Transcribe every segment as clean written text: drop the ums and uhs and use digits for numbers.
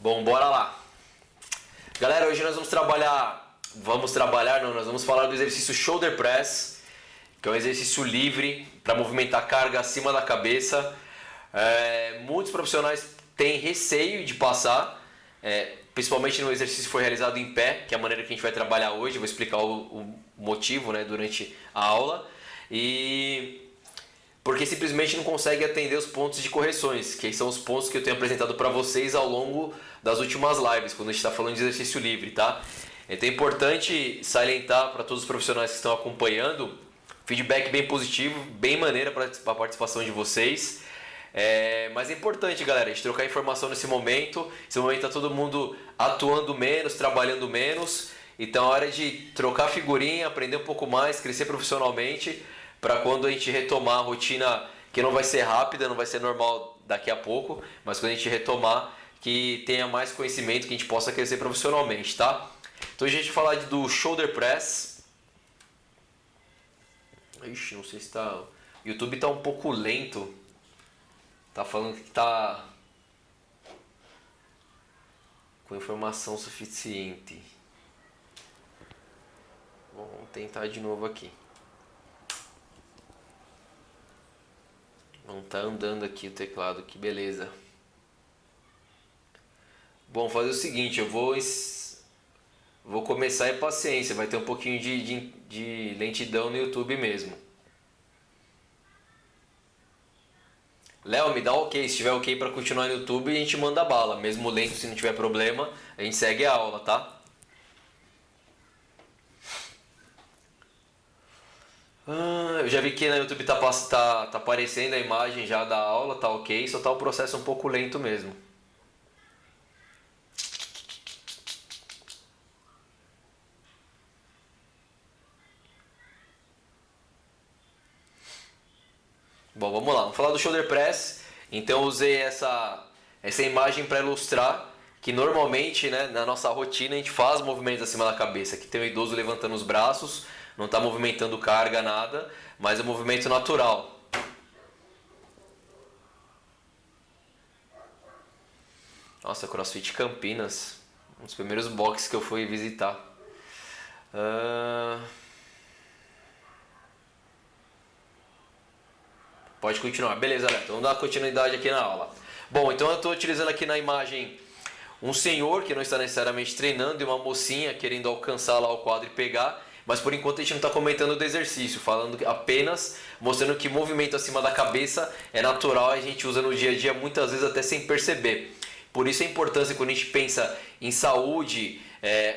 Bom, bora lá. Galera, hoje nós vamos falar do exercício Shoulder Press, que é um exercício livre para movimentar carga acima da cabeça. Muitos profissionais têm receio de passar, principalmente no exercício que foi realizado em pé, que é a maneira que a gente vai trabalhar hoje. Eu vou explicar o motivo, durante a aula. Porque simplesmente não consegue atender os pontos de correções, que são os pontos que eu tenho apresentado para vocês ao longo das últimas lives, quando a gente está falando de exercício livre, tá? Então é importante salientar para todos os profissionais que estão acompanhando, feedback bem positivo, bem maneira para a participação de vocês. Mas é importante, galera, a gente trocar informação nesse momento. Nesse momento está todo mundo atuando menos, trabalhando menos. Então é hora de trocar figurinha, aprender um pouco mais, crescer profissionalmente, para quando a gente retomar a rotina, que não vai ser rápida, não vai ser normal daqui a pouco, mas quando a gente retomar, que tenha mais conhecimento, que a gente possa crescer profissionalmente, tá? Então a gente vai falar do Shoulder Press. Ixi, não sei se tá... O YouTube tá um pouco lento. Tá falando que tá com informação suficiente. Bom, vamos tentar de novo aqui. Não tá andando aqui o teclado, que beleza. Bom, fazer o seguinte, eu vou começar em paciência, vai ter um pouquinho de lentidão no YouTube mesmo. Léo, me dá ok, se tiver ok para continuar no YouTube a gente manda bala, mesmo lento, se não tiver problema, a gente segue a aula, tá? Eu já vi que no YouTube tá aparecendo a imagem já da aula, tá ok, só tá o processo um pouco lento mesmo. Bom, vamos lá, vamos falar do Shoulder Press. Então eu usei essa imagem para ilustrar que normalmente, na nossa rotina a gente faz movimentos acima da cabeça, que tem o idoso levantando os braços, não está movimentando carga, nada, mas é um movimento natural. Nossa, CrossFit Campinas, um dos primeiros boxes que eu fui visitar. Pode continuar, beleza, Neto, vamos dar continuidade aqui na aula. Bom, então eu estou utilizando aqui na imagem um senhor que não está necessariamente treinando e uma mocinha querendo alcançar lá o quadro e pegar. Mas por enquanto a gente não está comentando do exercício, falando apenas, mostrando que movimento acima da cabeça é natural e a gente usa no dia a dia muitas vezes até sem perceber. Por isso a importância quando a gente pensa em saúde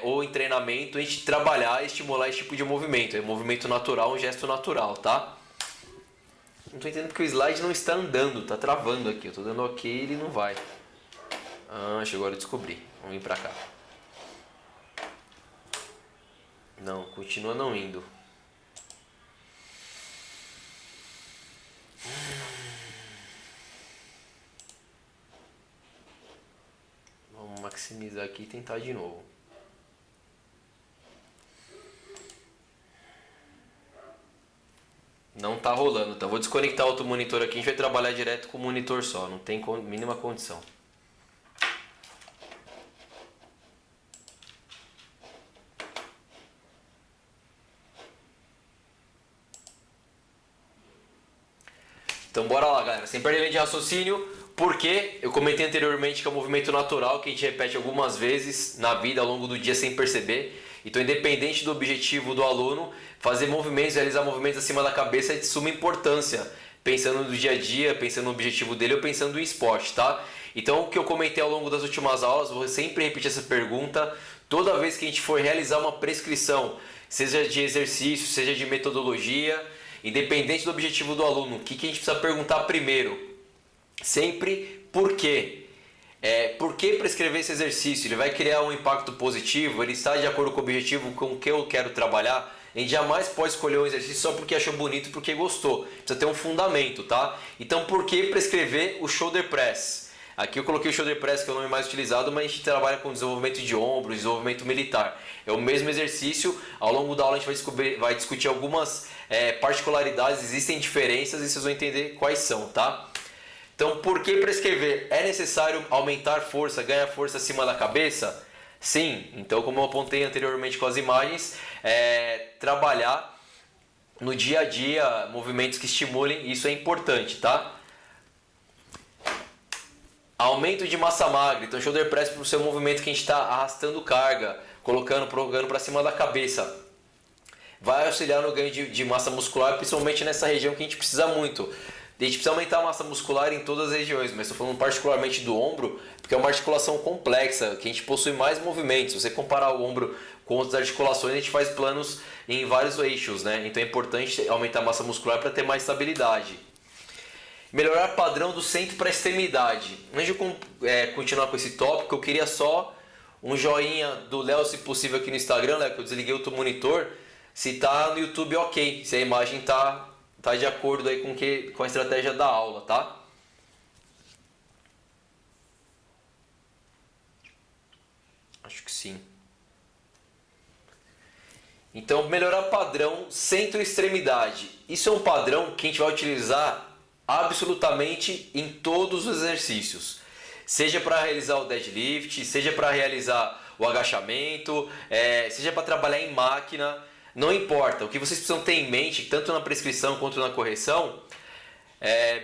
ou em treinamento, a gente trabalhar e estimular esse tipo de movimento. É um movimento natural, um gesto natural, tá? Não estou entendendo porque o slide não está andando, está travando aqui. Eu estou dando ok e ele não vai. Chegou a hora de descobrir. Vamos vir para cá. Não, continua não indo. Vamos maximizar aqui e tentar de novo. Não tá rolando, então vou desconectar outro monitor aqui, a gente vai trabalhar direto com o monitor só, não tem mínima condição. Então bora lá, galera, sem perder de raciocínio, porque eu comentei anteriormente que é um movimento natural que a gente repete algumas vezes na vida ao longo do dia sem perceber. Então, independente do objetivo do aluno, fazer movimentos, realizar movimentos acima da cabeça é de suma importância, pensando no dia a dia, pensando no objetivo dele ou pensando no esporte, tá? Então, o que eu comentei ao longo das últimas aulas, vou sempre repetir essa pergunta, toda vez que a gente for realizar uma prescrição, seja de exercício, seja de metodologia, independente do objetivo do aluno, o que a gente precisa perguntar primeiro? Sempre por quê? Por que prescrever esse exercício? Ele vai criar um impacto positivo? Ele está de acordo com o objetivo com o que eu quero trabalhar? A gente jamais pode escolher um exercício só porque achou bonito, porque gostou. Precisa ter um fundamento, tá? Então, por que prescrever o Shoulder Press? Aqui eu coloquei o Shoulder Press, que é o nome mais utilizado, mas a gente trabalha com desenvolvimento de ombros, desenvolvimento militar. É o mesmo exercício. Ao longo da aula a gente vai discutir algumas particularidades, existem diferenças e vocês vão entender quais são, tá? Então, por que prescrever? É necessário aumentar força, ganhar força acima da cabeça? Sim. Então, como eu apontei anteriormente com as imagens, trabalhar no dia a dia movimentos que estimulem, isso é importante, tá? Aumento de massa magra. Então, shoulder press para o seu movimento que a gente está arrastando carga, colocando para cima da cabeça. Vai auxiliar no ganho de massa muscular, principalmente nessa região que a gente precisa muito. A gente precisa aumentar a massa muscular em todas as regiões, mas estou falando particularmente do ombro, porque é uma articulação complexa, que a gente possui mais movimentos. Se você comparar o ombro com outras articulações, a gente faz planos em vários eixos, né? Então é importante aumentar a massa muscular para ter mais estabilidade. Melhorar padrão do centro para a extremidade. Antes de eu continuar com esse tópico, eu queria só um joinha do Léo, se possível, aqui no Instagram, Léo, que eu desliguei outro monitor, se tá no YouTube ok, se a imagem tá de acordo aí com a estratégia da aula, tá? Acho que sim. Então, melhorar padrão centro-extremidade. Isso é um padrão que a gente vai utilizar absolutamente em todos os exercícios. Seja para realizar o deadlift, seja para realizar o agachamento, seja para trabalhar em máquina. Não importa, o que vocês precisam ter em mente, tanto na prescrição quanto na correção,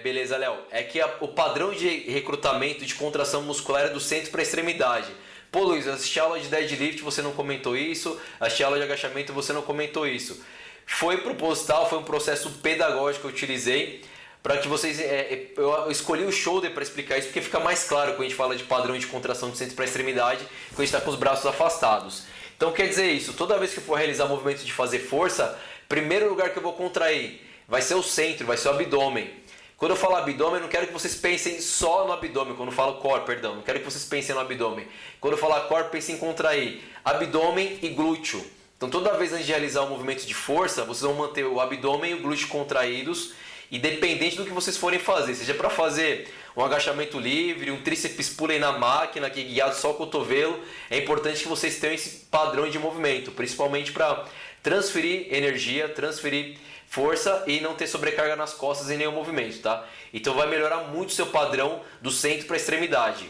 beleza, Léo, é que o padrão de recrutamento de contração muscular é do centro para a extremidade. Pô, Luiz, assisti a aula de deadlift, você não comentou isso, assisti a aula de agachamento, você não comentou isso. Foi proposital, foi um processo pedagógico que eu utilizei para que vocês... eu escolhi o shoulder para explicar isso, porque fica mais claro quando a gente fala de padrão de contração de centro para a extremidade, quando a gente está com os braços afastados. Então quer dizer isso, toda vez que eu for realizar movimento de fazer força, primeiro lugar que eu vou contrair vai ser o centro, vai ser o abdômen. Quando eu falo abdômen, eu não quero que vocês pensem só no abdômen, quando eu falo core, perdão, não quero que vocês pensem no abdômen. Quando eu falar core, pensem em contrair abdômen e glúteo. Então toda vez antes de realizar um movimento de força, vocês vão manter o abdômen e o glúteo contraídos, independente do que vocês forem fazer, seja para fazer um agachamento livre, um tríceps pulley na máquina, que é guiado só o cotovelo, é importante que vocês tenham esse padrão de movimento, principalmente para transferir energia, transferir força e não ter sobrecarga nas costas em nenhum movimento, tá? Então vai melhorar muito o seu padrão do centro para a extremidade.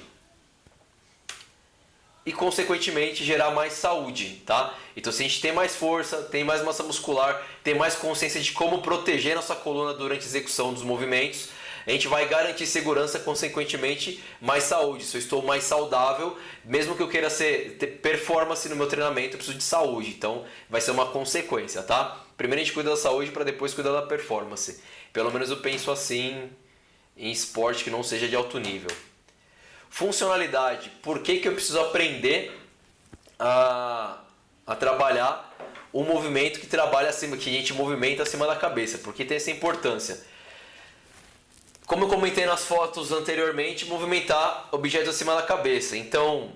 E consequentemente gerar mais saúde, tá? Então se a gente tem mais força, tem mais massa muscular, tem mais consciência de como proteger nossa coluna durante a execução dos movimentos, a gente vai garantir segurança, consequentemente mais saúde. Se eu estou mais saudável, mesmo que eu queira ter performance no meu treinamento, eu preciso de saúde, então vai ser uma consequência, tá? Primeiro a gente cuida da saúde para depois cuidar da performance. Pelo menos eu penso assim em esporte que não seja de alto nível. Funcionalidade. Por que eu preciso aprender a trabalhar um movimento que trabalha acima, que a gente movimenta acima da cabeça? Por que tem essa importância? Como eu comentei nas fotos anteriormente, movimentar objetos acima da cabeça. Então,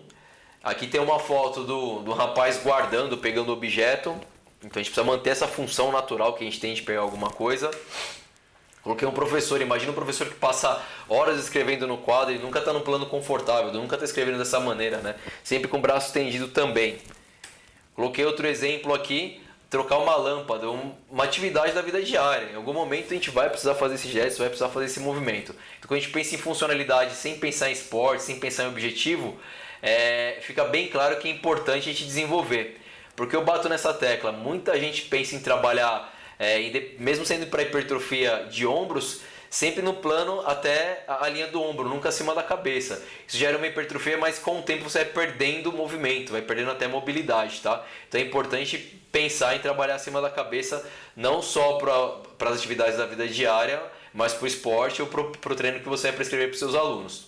aqui tem uma foto do rapaz guardando, pegando o objeto. Então a gente precisa manter essa função natural que a gente tem de pegar alguma coisa. Coloquei um professor, imagina um professor que passa horas escrevendo no quadro e nunca está num plano confortável, nunca está escrevendo dessa maneira, né? Sempre com o braço estendido também. Coloquei outro exemplo aqui, trocar uma lâmpada, uma atividade da vida diária. Em algum momento a gente vai precisar fazer esse gesto, vai precisar fazer esse movimento. Então quando a gente pensa em funcionalidade sem pensar em esporte, sem pensar em objetivo, fica bem claro que é importante a gente desenvolver. Porque eu bato nessa tecla, muita gente pensa em trabalhar, mesmo sendo para hipertrofia de ombros, sempre no plano até a linha do ombro, nunca acima da cabeça. Isso gera uma hipertrofia, mas com o tempo você vai perdendo movimento, vai perdendo até mobilidade, tá? Então é importante pensar em trabalhar acima da cabeça, não só para as atividades da vida diária, mas para o esporte ou para o treino que você vai prescrever para os seus alunos.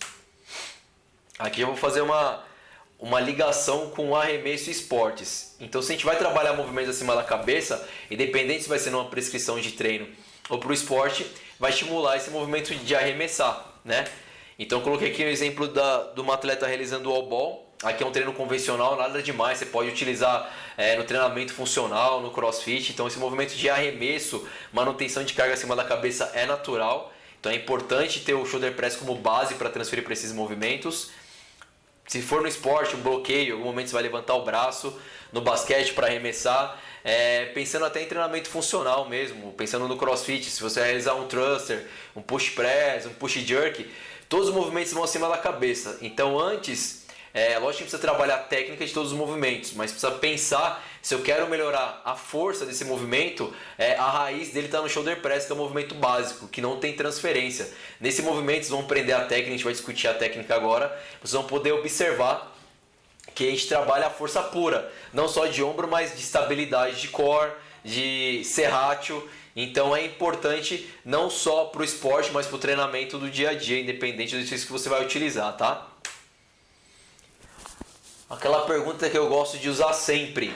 Aqui eu vou fazer uma ligação com arremesso e esportes. Então se a gente vai trabalhar movimentos acima da cabeça, independente se vai ser numa prescrição de treino ou para o esporte, vai estimular esse movimento de arremessar, né? Então coloquei aqui o exemplo de uma atleta realizando o wall ball. Aqui é um treino convencional, nada demais, você pode utilizar no treinamento funcional, no crossfit. Então esse movimento de arremesso, manutenção de carga acima da cabeça é natural. Então é importante ter o shoulder press como base para transferir para esses movimentos. Se for no esporte, um bloqueio, em algum momento você vai levantar o braço, no basquete para arremessar, pensando até em treinamento funcional mesmo, pensando no crossfit, se você realizar um thruster, um push press, um push jerk, todos os movimentos vão acima da cabeça. Então antes, lógico que precisa trabalhar a técnica de todos os movimentos, mas precisa pensar se eu quero melhorar a força desse movimento, a raiz dele está no shoulder press, que é o movimento básico, que não tem transferência. Nesse movimento vocês vão aprender a técnica, a gente vai discutir a técnica agora, vocês vão poder observar que a gente trabalha a força pura, não só de ombro, mas de estabilidade de core, de serrátil. Então é importante não só para o esporte, mas para o treinamento do dia a dia, independente do exercício que você vai utilizar, tá? Aquela pergunta que eu gosto de usar sempre: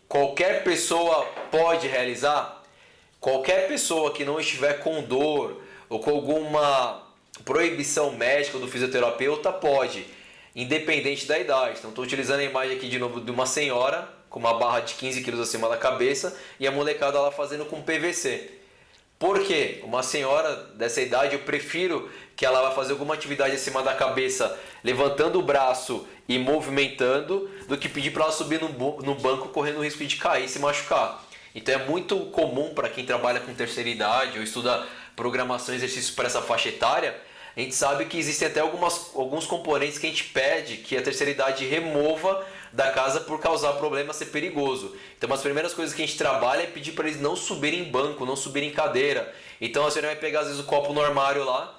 qualquer pessoa pode realizar? Qualquer pessoa que não estiver com dor ou com alguma proibição médica do fisioterapeuta pode, independente da idade. Então estou utilizando a imagem aqui de novo de uma senhora com uma barra de 15 kg acima da cabeça e a molecada lá fazendo com PVC. Por quê? Uma senhora dessa idade, eu prefiro que ela vá fazer alguma atividade acima da cabeça, levantando o braço e movimentando, do que pedir para ela subir no banco correndo o risco de cair e se machucar. Então é muito comum para quem trabalha com terceira idade ou estuda programação e exercícios para essa faixa etária, a gente sabe que existem até alguns componentes que a gente pede que a terceira idade remova da casa por causar problema, ser perigoso. Então, uma das primeiras coisas que a gente trabalha é pedir para eles não subirem em banco, não subirem em cadeira. Então, a senhora vai pegar às vezes o copo no armário lá,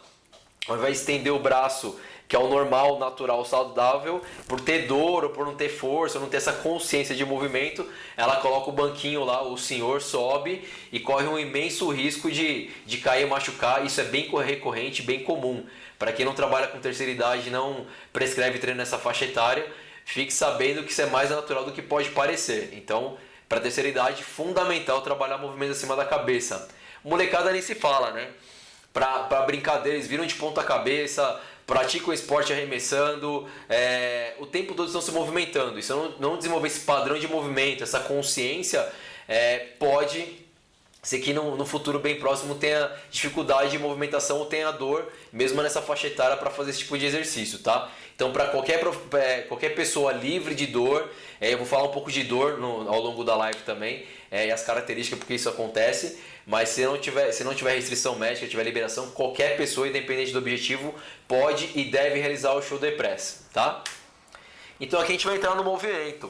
vai estender o braço, que é o normal, natural, saudável, por ter dor ou por não ter força, ou não ter essa consciência de movimento, ela coloca o banquinho lá, o senhor sobe e corre um imenso risco de cair e machucar. Isso é bem recorrente, bem comum. Para quem não trabalha com terceira idade, não prescreve treino nessa faixa etária, fique sabendo que isso é mais natural do que pode parecer. Então, para terceira idade, fundamental trabalhar movimentos acima da cabeça. Molecada nem se fala, né? Para brincadeira, eles viram de ponta cabeça, praticam esporte arremessando, o tempo todo estão se movimentando. E se eu não desenvolver esse padrão de movimento, essa consciência, pode ser que no futuro bem próximo tenha dificuldade de movimentação ou tenha dor, mesmo nessa faixa etária, para fazer esse tipo de exercício, tá? Então, para qualquer pessoa livre de dor, eu vou falar um pouco de dor ao longo da live também, e as características porque isso acontece, mas se não tiver restrição médica, tiver liberação, qualquer pessoa, independente do objetivo, pode e deve realizar o shoulder press, tá? Então aqui a gente vai entrar no movimento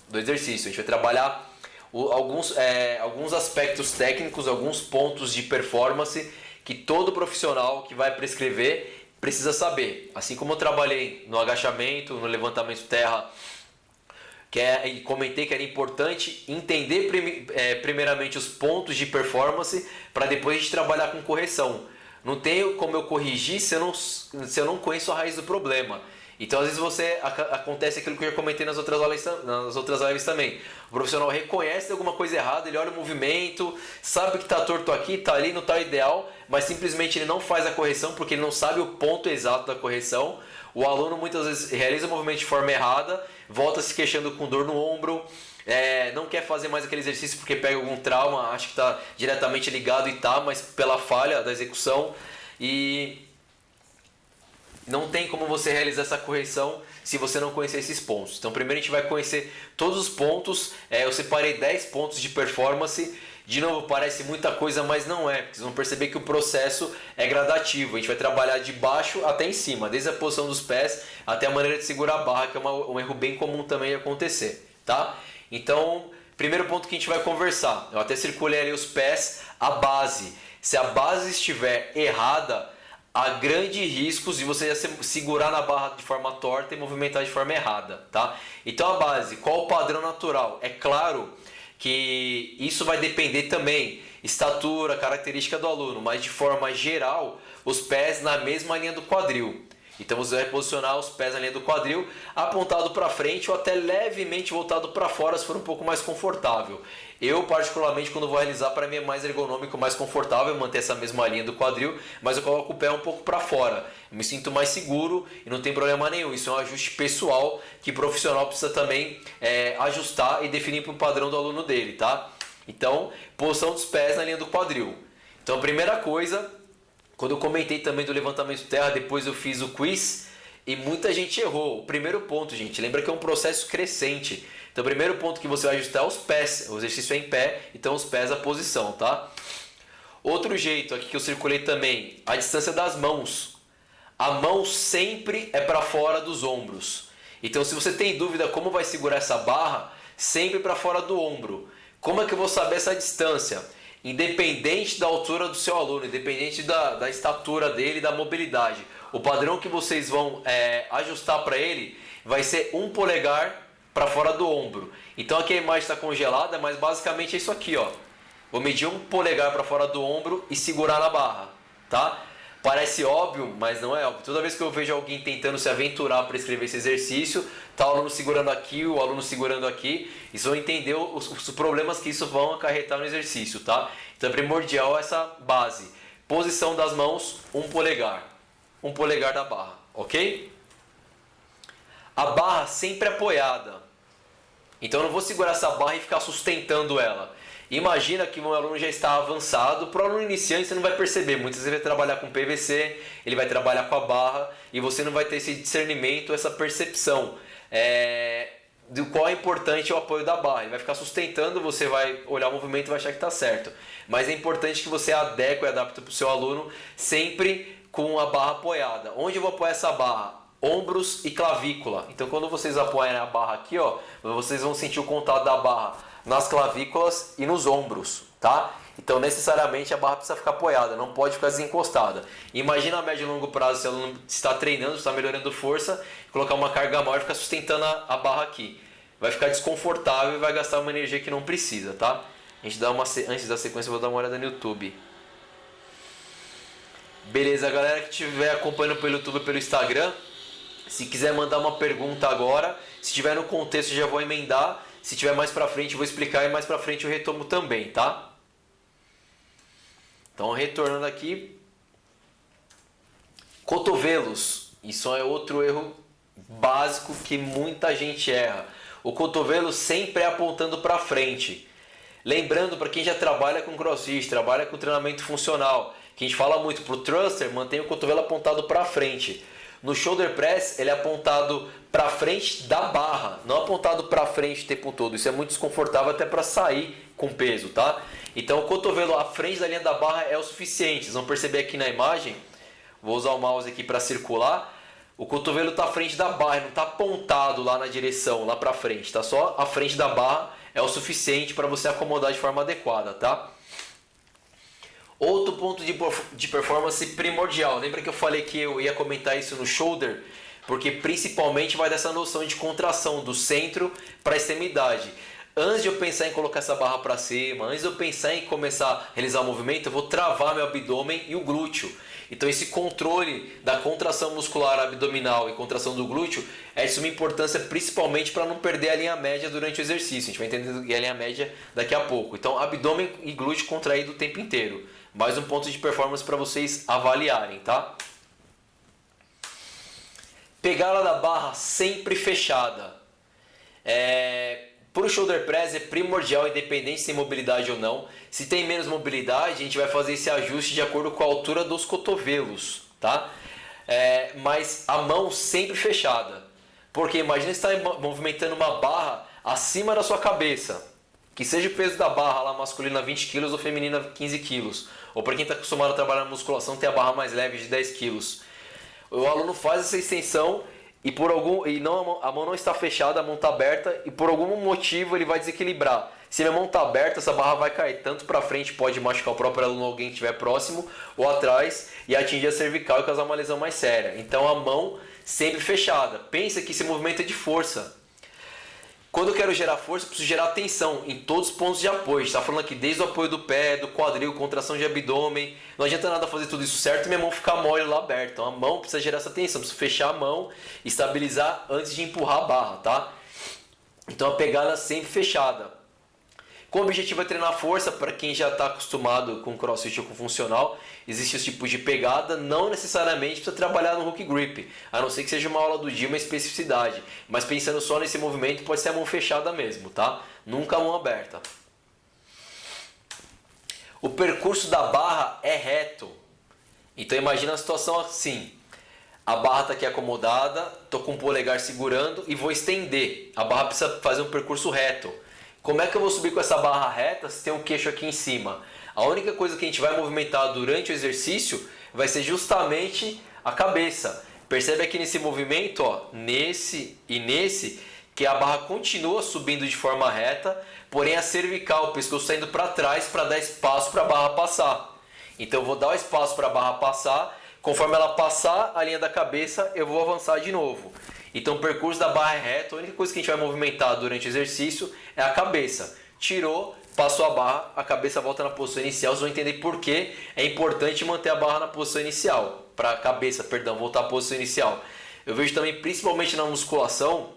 do exercício, a gente vai trabalhar alguns aspectos técnicos, alguns pontos de performance que todo profissional que vai prescrever precisa saber. Assim como eu trabalhei no agachamento, no levantamento terra, e comentei que era importante entender primeiramente os pontos de performance para depois a gente trabalhar com correção. Não tem como eu corrigir se eu não conheço a raiz do problema. Então às vezes acontece aquilo que eu já comentei nas outras lives também. O profissional reconhece alguma coisa errada, ele olha o movimento, sabe que está torto aqui, está ali, não está ideal, mas simplesmente ele não faz a correção porque ele não sabe o ponto exato da correção. O aluno muitas vezes realiza o movimento de forma errada, volta se queixando com dor no ombro, não quer fazer mais aquele exercício porque pega algum trauma, acha que está diretamente ligado e tá, mas pela falha da execução, e não tem como você realizar essa correção se você não conhecer esses pontos. Então primeiro a gente vai conhecer todos os pontos, eu separei 10 pontos de performance. De novo, parece muita coisa, mas não é. Vocês vão perceber que o processo é gradativo. A gente vai trabalhar de baixo até em cima, desde a posição dos pés até a maneira de segurar a barra, que é um erro bem comum também acontecer, tá? Então, primeiro ponto que a gente vai conversar. Eu até circulei ali os pés, a base. Se a base estiver errada, há grandes riscos de você segurar na barra de forma torta e movimentar de forma errada, tá? Então a base, qual o padrão natural? É claro que isso vai depender também, estatura, característica do aluno, mas de forma geral, os pés na mesma linha do quadril. Então você vai posicionar os pés na linha do quadril, apontado para frente ou até levemente voltado para fora, se for um pouco mais confortável. Eu, particularmente, quando vou realizar, para mim é mais ergonômico, mais confortável manter essa mesma linha do quadril, mas eu coloco o pé um pouco para fora. Eu me sinto mais seguro e não tem problema nenhum. Isso é um ajuste pessoal que o profissional precisa também ajustar e definir para o padrão do aluno dele, tá? Então, posição dos pés na linha do quadril. Então, a primeira coisa, quando eu comentei também do levantamento terra, depois eu fiz o quiz, e muita gente errou. O primeiro ponto, gente, lembra que é um processo crescente. Então o primeiro ponto que você vai ajustar é os pés. O exercício é em pé, então os pés a posição, tá? Outro jeito aqui que eu circulei também, a distância das mãos. A mão sempre é para fora dos ombros. Então se você tem dúvida como vai segurar essa barra, sempre para fora do ombro. Como é que eu vou saber essa distância? Independente da altura do seu aluno, independente da estatura dele, da mobilidade. O padrão que vocês vão ajustar para ele vai ser 1 polegar para fora do ombro. Então aqui a imagem está congelada, mas basicamente é isso aqui, ó. Vou medir 1 polegar para fora do ombro e segurar na barra, tá? Parece óbvio, mas não é óbvio. Toda vez que eu vejo alguém tentando se aventurar para escrever esse exercício, tá o aluno segurando aqui, o aluno segurando aqui, e vocês vão entender os problemas que isso vão acarretar no exercício, tá? Então é primordial essa base. Posição das mãos, 1 polegar. 1 polegar da barra, ok? A barra sempre apoiada. Então eu não vou segurar essa barra e ficar sustentando ela. Imagina que um aluno já está avançado. Para o aluno iniciante você não vai perceber. Muitas vezes ele vai trabalhar com PVC, ele vai trabalhar com a barra e você não vai ter esse discernimento, essa percepção do qual é importante o apoio da barra. Ele vai ficar sustentando, você vai olhar o movimento e vai achar que está certo. Mas é importante que você adeque e adapte para o seu aluno sempre com a barra apoiada. Onde eu vou apoiar essa barra? Ombros e clavícula. Então quando vocês apoiarem a barra aqui, ó, vocês vão sentir o contato da barra nas clavículas e nos ombros, tá? Então necessariamente a barra precisa ficar apoiada, não pode ficar desencostada. Imagina a médio e longo prazo, se o aluno está treinando, está melhorando força, colocar uma carga maior e ficar sustentando a barra aqui. Vai ficar desconfortável e vai gastar uma energia que não precisa, tá? Antes da sequência eu vou dar uma olhada no YouTube. Beleza, galera que estiver acompanhando pelo YouTube ou pelo Instagram, se quiser mandar uma pergunta agora, se tiver no contexto já vou emendar. Se tiver mais pra frente eu vou explicar e mais pra frente eu retomo também, tá? Então retornando aqui. Cotovelos. Isso é outro erro básico que muita gente erra. O cotovelo sempre é apontando pra frente. Lembrando, para quem já trabalha com crossfit, trabalha com treinamento funcional, que a gente fala muito pro thruster, mantém o cotovelo apontado pra frente. No shoulder press ele é apontado para frente da barra, não apontado para frente o tempo todo. Isso é muito desconfortável até para sair com peso, tá? Então o cotovelo à frente da linha da barra é o suficiente. Vocês vão perceber aqui na imagem, vou usar o mouse aqui para circular. O cotovelo está à frente da barra, não está apontado lá na direção, lá para frente, tá? Só à frente da barra é o suficiente para você acomodar de forma adequada, tá? Outro ponto de performance primordial. Lembra que eu falei que eu ia comentar isso no shoulder? Porque principalmente vai dessa noção de contração do centro para a extremidade. Antes de eu pensar em colocar essa barra para cima, antes de eu pensar em começar a realizar o movimento, eu vou travar meu abdômen e o glúteo. Então esse controle da contração muscular abdominal e contração do glúteo é de suma importância, principalmente para não perder a linha média durante o exercício. A gente vai entender a linha média daqui a pouco. Então abdômen e glúteo contraído o tempo inteiro. Mais um ponto de performance para vocês avaliarem, tá? Pegada da barra sempre fechada. Para o shoulder press é primordial, independente se tem mobilidade ou não. Se tem menos mobilidade, a gente vai fazer esse ajuste de acordo com a altura dos cotovelos, tá? Mas a mão sempre fechada. Porque imagina você está movimentando uma barra acima da sua cabeça. Que seja o peso da barra lá masculina 20 kg ou feminina 15 kg. Ou para quem está acostumado a trabalhar na musculação, tem a barra mais leve de 10 kg. O aluno faz essa extensão a mão não está fechada, a mão está aberta e por algum motivo ele vai desequilibrar. Se a mão está aberta, essa barra vai cair tanto para frente, pode machucar o próprio aluno ou alguém que estiver próximo, ou atrás e atingir a cervical e causar uma lesão mais séria. Então a mão sempre fechada. Pensa que esse movimento é de força. Quando eu quero gerar força, eu preciso gerar tensão em todos os pontos de apoio. A gente está falando aqui desde o apoio do pé, do quadril, contração de abdômen. Não adianta nada fazer tudo isso certo e minha mão ficar mole lá aberta. Então a mão precisa gerar essa tensão, precisa fechar a mão e estabilizar antes de empurrar a barra, tá? Então a pegada sempre fechada. Com o objetivo é treinar força, para quem já está acostumado com crossfit ou com funcional, existem os tipos de pegada, não necessariamente precisa trabalhar no hook grip, a não ser que seja uma aula do dia, uma especificidade. Mas pensando só nesse movimento, pode ser a mão fechada mesmo, tá? Nunca a mão aberta. O percurso da barra é reto. Então imagina a situação assim. A barra está aqui acomodada, estou com o polegar segurando e vou estender. A barra precisa fazer um percurso reto. Como é que eu vou subir com essa barra reta se tem um queixo aqui em cima? A única coisa que a gente vai movimentar durante o exercício vai ser justamente a cabeça. Percebe aqui nesse movimento, ó, nesse e nesse, que a barra continua subindo de forma reta, porém a cervical, o pescoço está indo para trás para dar espaço para a barra passar. Então eu vou dar o espaço para a barra passar, conforme ela passar a linha da cabeça, eu vou avançar de novo. Então o percurso da barra é reto, a única coisa que a gente vai movimentar durante o exercício é a cabeça. Tirou, passou a barra, a cabeça volta na posição inicial. Vocês vão entender por que é importante manter a barra na posição inicial. Para a cabeça, perdão, voltar à posição inicial. Eu vejo também, principalmente na musculação,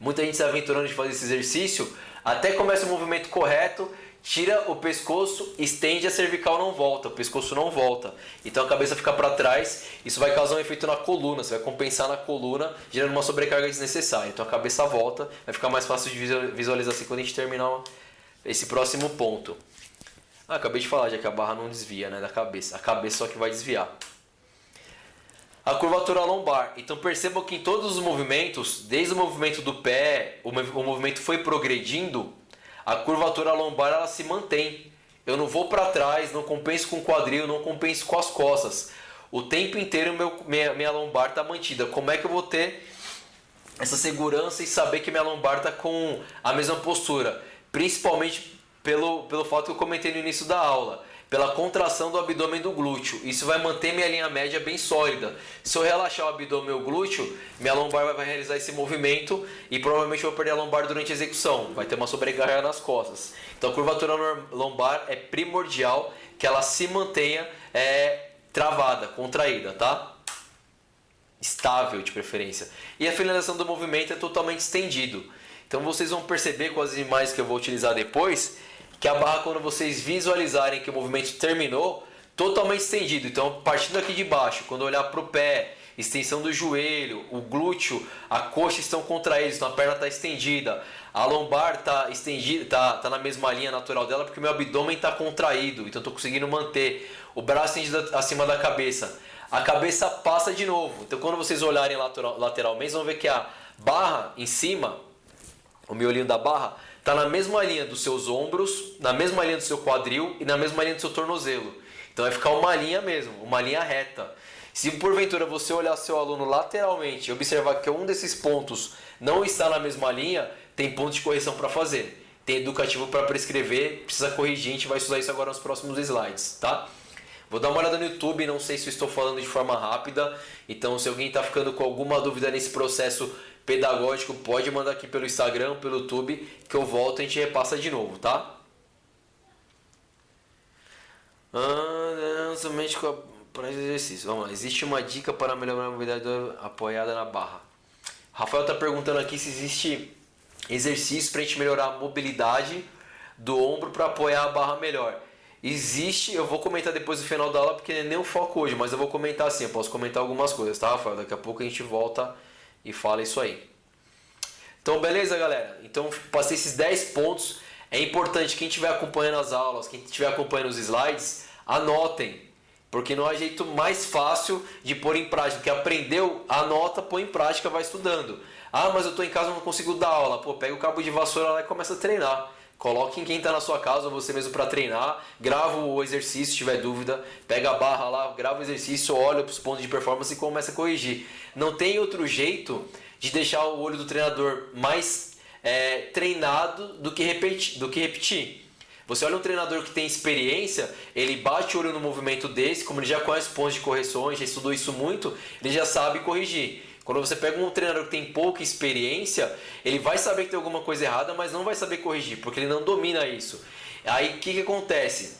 muita gente se aventurando de fazer esse exercício, até começa o movimento correto, tira o pescoço, estende, a cervical não volta, o pescoço não volta. Então a cabeça fica para trás, isso vai causar um efeito na coluna, você vai compensar na coluna, gerando uma sobrecarga desnecessária. Então a cabeça volta, vai ficar mais fácil de visualizar assim quando a gente terminar esse próximo ponto. Acabei de falar já que a barra não desvia, né, da cabeça, a cabeça só que vai desviar. A curvatura lombar. Então percebam que em todos os movimentos, desde o movimento do pé, o movimento foi progredindo, a curvatura lombar ela se mantém. Eu não vou para trás, não compenso com o quadril, não compenso com as costas. O tempo inteiro minha lombar está mantida. Como é que eu vou ter essa segurança e saber que minha lombar está com a mesma postura? Principalmente pelo fato que eu comentei no início da aula, pela contração do abdômen do glúteo. Isso vai manter minha linha média bem sólida. Se eu relaxar o abdômen e o glúteo, minha lombar vai realizar esse movimento e provavelmente eu vou perder a lombar durante a execução. Vai ter uma sobrecarga nas costas. Então a curvatura lombar é primordial que ela se mantenha travada, contraída, tá? Estável de preferência. E a finalização do movimento é totalmente estendido. Então vocês vão perceber com as imagens que eu vou utilizar depois, que a barra, quando vocês visualizarem que o movimento terminou, totalmente estendido. Então, partindo aqui de baixo, quando eu olhar para o pé, extensão do joelho, o glúteo, a coxa estão contraídos, então a perna está estendida. A lombar está estendida, tá na mesma linha natural dela, porque o meu abdômen está contraído, então estou conseguindo manter. O braço estendido acima da cabeça. A cabeça passa de novo. Então, quando vocês olharem lateralmente, vão ver que a barra em cima, o miolinho da barra, está na mesma linha dos seus ombros, na mesma linha do seu quadril e na mesma linha do seu tornozelo. Então vai ficar uma linha mesmo, uma linha reta. Se porventura você olhar seu aluno lateralmente e observar que um desses pontos não está na mesma linha, tem ponto de correção para fazer. Tem educativo para prescrever, precisa corrigir, a gente vai estudar isso agora nos próximos slides, tá? Vou dar uma olhada no YouTube, não sei se eu estou falando de forma rápida, então se alguém está ficando com alguma dúvida nesse processo pedagógico, pode mandar aqui pelo Instagram, pelo YouTube, que eu volto e a gente repassa de novo, tá? Somente para exercício. Vamos lá. Existe uma dica para melhorar a mobilidade apoiada na barra. Rafael está perguntando aqui se existe exercício para a gente melhorar a mobilidade do ombro para apoiar a barra melhor. Existe, eu vou comentar depois do final da aula, porque não é nem o foco hoje, mas eu vou comentar assim, eu posso comentar algumas coisas, tá, Rafael? Daqui a pouco a gente volta e fala isso aí. Então, beleza, galera? Então, passei esses 10 pontos. É importante, quem estiver acompanhando as aulas, quem estiver acompanhando os slides, anotem. Porque não há jeito mais fácil de pôr em prática. Porque aprendeu, anota, põe em prática, vai estudando. Ah, mas eu estou em casa e não consigo dar aula. Pô, pega o cabo de vassoura lá e começa a treinar. Coloque em quem está na sua casa, ou você mesmo para treinar. Grava o exercício se tiver dúvida. Pega a barra lá, grava o exercício, olha para os pontos de performance e começa a corrigir. Não tem outro jeito de deixar o olho do treinador mais treinado do que repetir. Você olha um treinador que tem experiência, ele bate o olho no movimento desse, como ele já conhece pontos de correções, já estudou isso muito, ele já sabe corrigir. Quando você pega um treinador que tem pouca experiência, ele vai saber que tem alguma coisa errada, mas não vai saber corrigir, porque ele não domina isso. Aí o que acontece?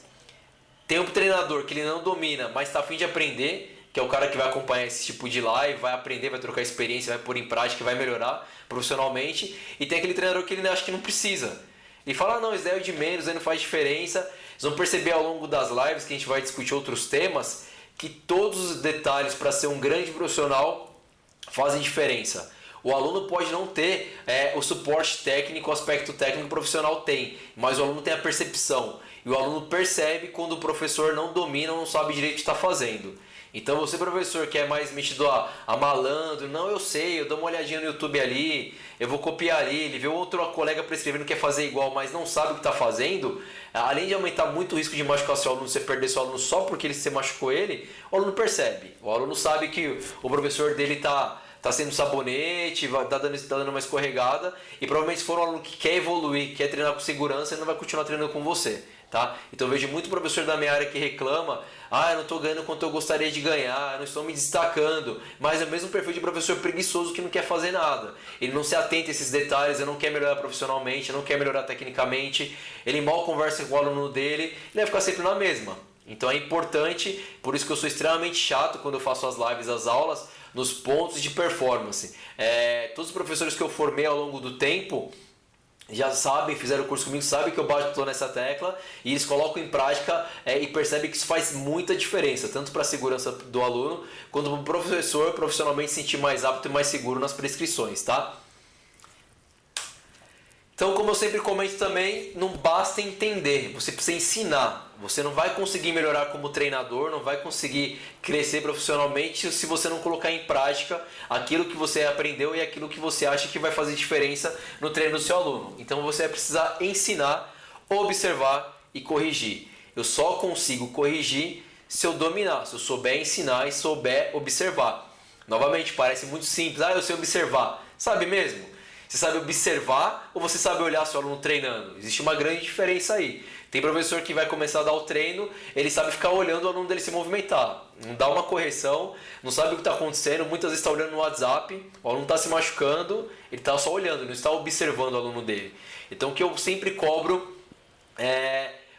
Tem um treinador que ele não domina, mas está a fim de aprender, que é o cara que vai acompanhar esse tipo de live, vai aprender, vai trocar experiência, vai pôr em prática, vai melhorar profissionalmente. E tem aquele treinador que ele acha que não precisa. Ele fala, não, isso daí é de menos, aí não faz diferença. Vocês vão perceber ao longo das lives, que a gente vai discutir outros temas, que todos os detalhes para ser um grande profissional fazem diferença. O aluno pode não ter o suporte técnico, o aspecto técnico profissional tem, mas o aluno tem a percepção. E o aluno percebe quando o professor não domina ou não sabe direito o que está fazendo. Então você, professor, que é mais metido a malandro, não, eu sei, eu dou uma olhadinha no YouTube ali, eu vou copiar ali, ele vê outro colega prescrevendo que quer fazer igual, mas não sabe o que está fazendo, além de aumentar muito o risco de machucar seu aluno, você perder seu aluno só porque você machucou ele, o aluno percebe, o aluno sabe que o professor dele tá sendo sabonete, tá dando uma escorregada, e provavelmente se for um aluno que quer evoluir, quer treinar com segurança, ele não vai continuar treinando com você. Tá? Então eu vejo muito professor da minha área que reclama, eu não estou ganhando quanto eu gostaria de ganhar, eu não estou me destacando, mas é o mesmo perfil de professor preguiçoso que não quer fazer nada. Ele não se atenta a esses detalhes, ele não quer melhorar profissionalmente, não quer melhorar tecnicamente, ele mal conversa com o aluno dele, ele vai ficar sempre na mesma. Então é importante, por isso que eu sou extremamente chato quando eu faço as lives, as aulas, nos pontos de performance. Todos os professores que eu formei ao longo do tempo já sabem, fizeram o curso comigo, sabem que eu bato nessa tecla e eles colocam em prática e percebem que isso faz muita diferença, tanto para a segurança do aluno, quanto para o professor profissionalmente se sentir mais apto e mais seguro nas prescrições, tá? Então, como eu sempre comento também, não basta entender, você precisa ensinar. Você não vai conseguir melhorar como treinador, não vai conseguir crescer profissionalmente se você não colocar em prática aquilo que você aprendeu e aquilo que você acha que vai fazer diferença no treino do seu aluno. Então você vai precisar ensinar, observar e corrigir. Eu só consigo corrigir se eu dominar, se eu souber ensinar e souber observar. Novamente, parece muito simples, eu sei observar. Sabe mesmo? Você sabe observar ou você sabe olhar seu aluno treinando? Existe uma grande diferença aí. Tem professor que vai começar a dar o treino, ele sabe ficar olhando o aluno dele se movimentar. Não dá uma correção, não sabe o que está acontecendo, muitas vezes está olhando no WhatsApp, o aluno está se machucando, ele está só olhando, não está observando o aluno dele. Então o que eu sempre cobro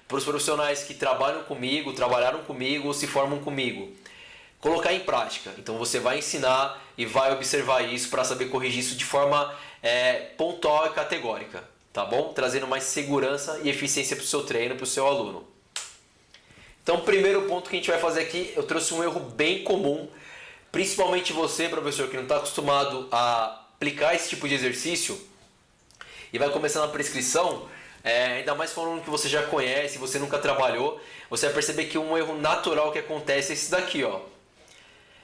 para os profissionais que trabalham comigo, trabalharam comigo ou se formam comigo, colocar em prática. Então você vai ensinar e vai observar isso para saber corrigir isso de forma pontual e categórica, tá bom? Trazendo mais segurança e eficiência para o seu treino, para o seu aluno. Então, o primeiro ponto que a gente vai fazer aqui, eu trouxe um erro bem comum, principalmente você, professor, que não está acostumado a aplicar esse tipo de exercício e vai começando a prescrição, ainda mais falando que você já conhece, você nunca trabalhou, você vai perceber que um erro natural que acontece é esse daqui, ó.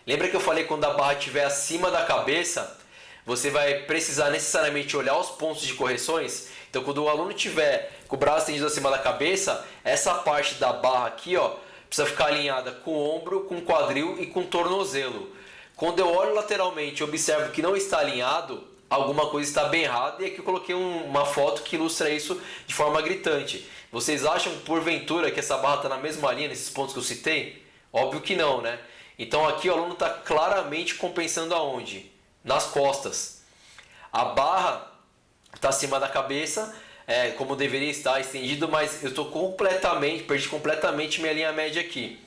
Lembra que eu falei quando a barra estiver acima da cabeça, você vai precisar necessariamente olhar os pontos de correções? Então, quando o aluno tiver com o braço estendido acima da cabeça, essa parte da barra aqui, ó, precisa ficar alinhada com o ombro, com o quadril e com o tornozelo. Quando eu olho lateralmente e observo que não está alinhado, alguma coisa está bem errada, e aqui eu coloquei uma foto que ilustra isso de forma gritante. Vocês acham, porventura, que essa barra está na mesma linha nesses pontos que eu citei? Óbvio que não, né? Então aqui o aluno está claramente compensando aonde? Nas costas. A barra está acima da cabeça, como deveria estar estendido, mas eu perdi completamente minha linha média aqui.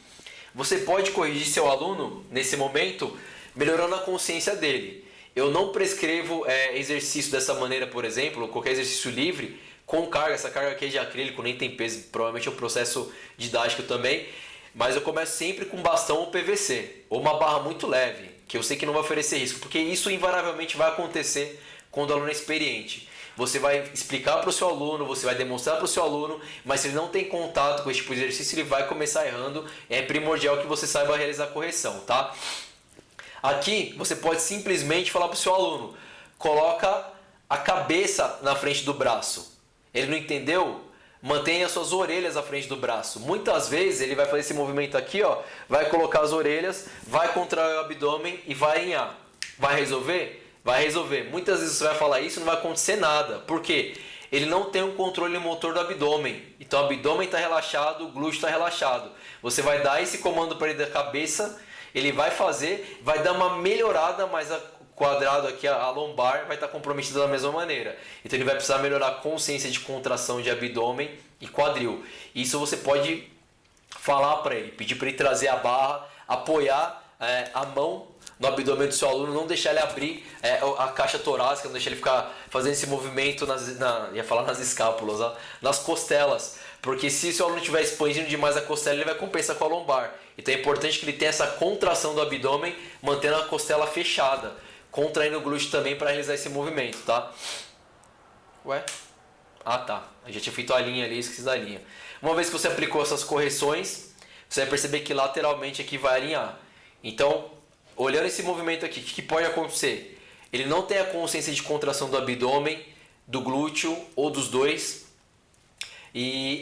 Você pode corrigir seu aluno nesse momento, melhorando a consciência dele. Eu não prescrevo exercício dessa maneira, por exemplo, qualquer exercício livre, com carga. Essa carga aqui é de acrílico, nem tem peso, provavelmente é um processo didático também. Mas eu começo sempre com bastão ou PVC, ou uma barra muito leve, que eu sei que não vai oferecer risco, porque isso invariavelmente vai acontecer quando o aluno é experiente. Você vai explicar para o seu aluno, você vai demonstrar para o seu aluno, mas se ele não tem contato com esse tipo de exercício, ele vai começar errando. É primordial que você saiba realizar a correção, tá? Aqui você pode simplesmente falar para o seu aluno, coloca a cabeça na frente do braço. Ele não entendeu? Mantenha as suas orelhas à frente do braço. Muitas vezes ele vai fazer esse movimento aqui, ó, vai colocar as orelhas, vai contrair o abdômen e vai alinhar. Vai resolver? Vai resolver. Muitas vezes você vai falar isso e não vai acontecer nada. Por quê? Ele não tem um controle motor do abdômen. Então o abdômen está relaxado, o glúteo está relaxado. Você vai dar esse comando para ele da cabeça, ele vai fazer, vai dar uma melhorada, mas quadrado aqui, a lombar vai estar comprometida da mesma maneira. Então ele vai precisar melhorar a consciência de contração de abdômen e quadril. Isso você pode falar para ele, pedir para ele trazer a barra, apoiar a mão no abdômen do seu aluno, não deixar ele abrir a caixa torácica, não deixar ele ficar fazendo esse movimento ia falar nas escápulas, ó, nas costelas. Porque se o seu aluno estiver expandindo demais a costela, ele vai compensar com a lombar. Então é importante que ele tenha essa contração do abdômen, mantendo a costela fechada, contraindo o glúteo também para realizar esse movimento, tá? Ué? Ah, tá. Eu já tinha feito a linha ali, esqueci da linha. Uma vez que você aplicou essas correções, você vai perceber que lateralmente aqui vai alinhar. Então, olhando esse movimento aqui, o que pode acontecer? Ele não tem a consciência de contração do abdômen, do glúteo ou dos dois,